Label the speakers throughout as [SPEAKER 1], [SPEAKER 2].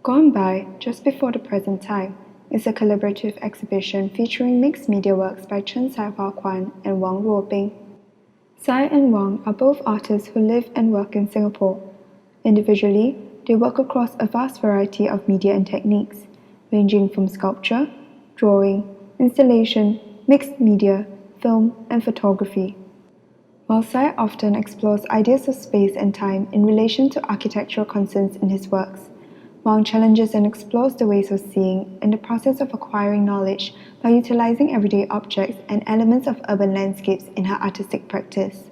[SPEAKER 1] Gone By, Just Before the Present Time is a collaborative exhibition featuring mixed media works by Chen, Kuan, and Wang Ruobing. Tsai and Wang are both artists who live and work in Singapore. Individually, they work across a vast variety of media and techniques, ranging from sculpture, drawing, installation, mixed media, film, and photography. While Tsai often explores ideas of space and time in relation to architectural concerns in his works, Wang challenges and explores the ways of seeing in the process of acquiring knowledge by utilizing everyday objects and elements of urban landscapes in her artistic practice.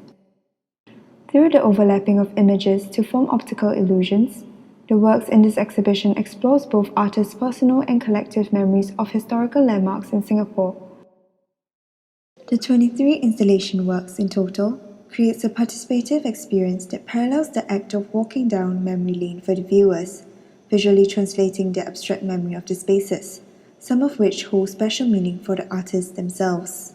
[SPEAKER 1] Through the overlapping of images to form optical illusions, the works in this exhibition explores both artists' personal and collective memories of historical landmarks in Singapore. The 23 installation works in total creates a participative experience that parallels the act of walking down memory lane for the viewers, visually translating the abstract memory of the spaces, some of which hold special meaning for the artists themselves.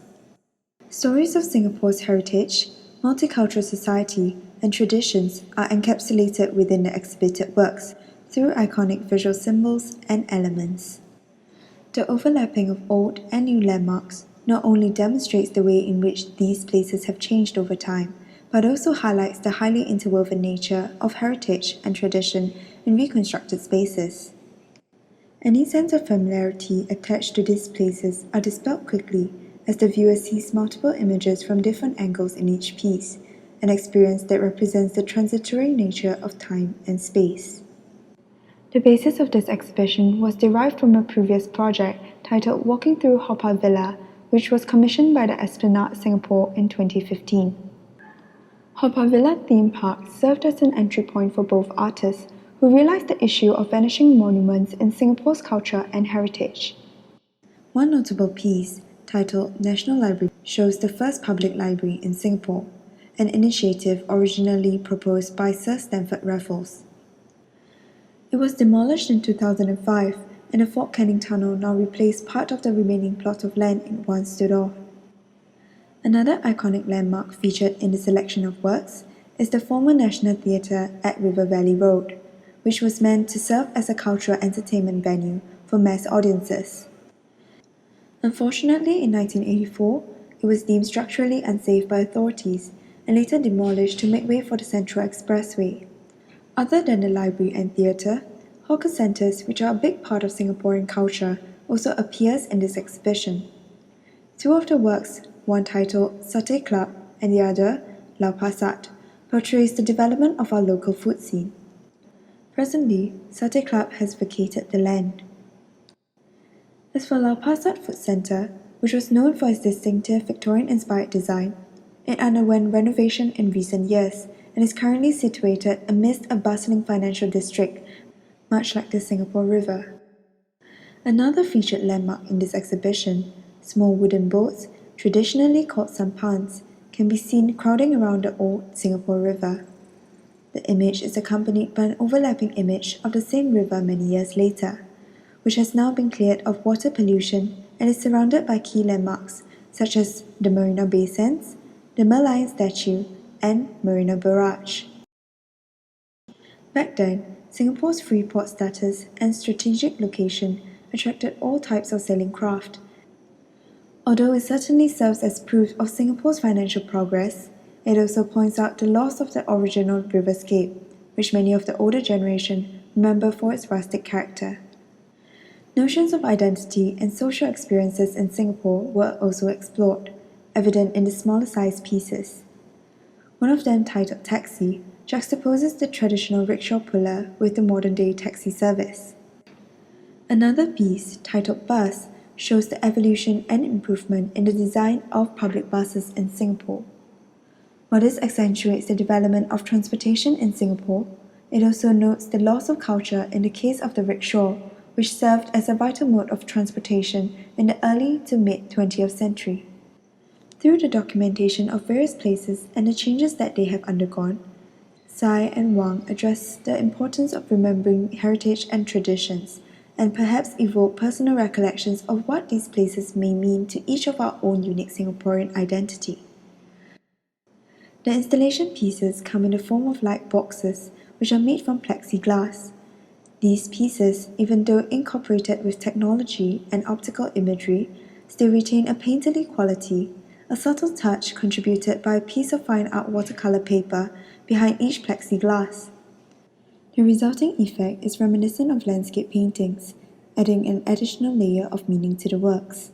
[SPEAKER 1] Stories of Singapore's heritage, multicultural society, and traditions are encapsulated within the exhibited works through iconic visual symbols and elements. The overlapping of old and new landmarks not only demonstrates the way in which these places have changed over time, but also highlights the highly interwoven nature of heritage and tradition in reconstructed spaces. Any sense of familiarity attached to these places are dispelled quickly as the viewer sees multiple images from different angles in each piece, an experience that represents the transitory nature of time and space. The basis of this exhibition was derived from a previous project titled Walking Through Haw Par Villa, which was commissioned by the Esplanade Singapore in 2015. Haw Par Villa theme park served as an entry point for both artists who realized the issue of vanishing monuments in Singapore's culture and heritage. One notable piece, titled National Library, shows the first public library in Singapore, an initiative originally proposed by Sir Stamford Raffles. It was demolished in 2005, and the Fort Canning Tunnel now replaced part of the remaining plot of land it once stood on. Another iconic landmark featured in the selection of works is the former National Theatre at River Valley Road, which was meant to serve as a cultural entertainment venue for mass audiences. Unfortunately, in 1984, it was deemed structurally unsafe by authorities and later demolished to make way for the Central Expressway. Other than the library and theatre, hawker centres, which are a big part of Singaporean culture, also appears in this exhibition. Two of the works, one titled Satay Club and the other, Lau Pa Sat, portrays the development of our local food scene. Presently, Satay Club has vacated the land. As for Lau Pa Sat Food Centre, which was known for its distinctive Victorian-inspired design, it underwent renovation in recent years and is currently situated amidst a bustling financial district, much like the Singapore River. Another featured landmark in this exhibition, small wooden boats, traditionally called sampans, can be seen crowding around the old Singapore River. The image is accompanied by an overlapping image of the same river many years later, which has now been cleared of water pollution and is surrounded by key landmarks such as the Marina Bay Sands, the Merlion statue, and Marina Barrage. Back then, Singapore's free port status and strategic location attracted all types of sailing craft. Although it certainly serves as proof of Singapore's financial progress, it also points out the loss of the original riverscape, which many of the older generation remember for its rustic character. Notions of identity and social experiences in Singapore were also explored, evident in the smaller sized pieces. One of them, titled Taxi, juxtaposes the traditional rickshaw puller with the modern-day taxi service. Another piece, titled Bus, shows the evolution and improvement in the design of public buses in Singapore. While this accentuates the development of transportation in Singapore, it also notes the loss of culture in the case of the rickshaw, which served as a vital mode of transportation in the early to mid-20th century. Through the documentation of various places and the changes that they have undergone, Tsai and Wang address the importance of remembering heritage and traditions, and perhaps evoke personal recollections of what these places may mean to each of our own unique Singaporean identity. The installation pieces come in the form of light boxes, which are made from plexiglass. These pieces, even though incorporated with technology and optical imagery, still retain a painterly quality, a subtle touch contributed by a piece of fine art watercolor paper behind each plexiglass. The resulting effect is reminiscent of landscape paintings, adding an additional layer of meaning to the works.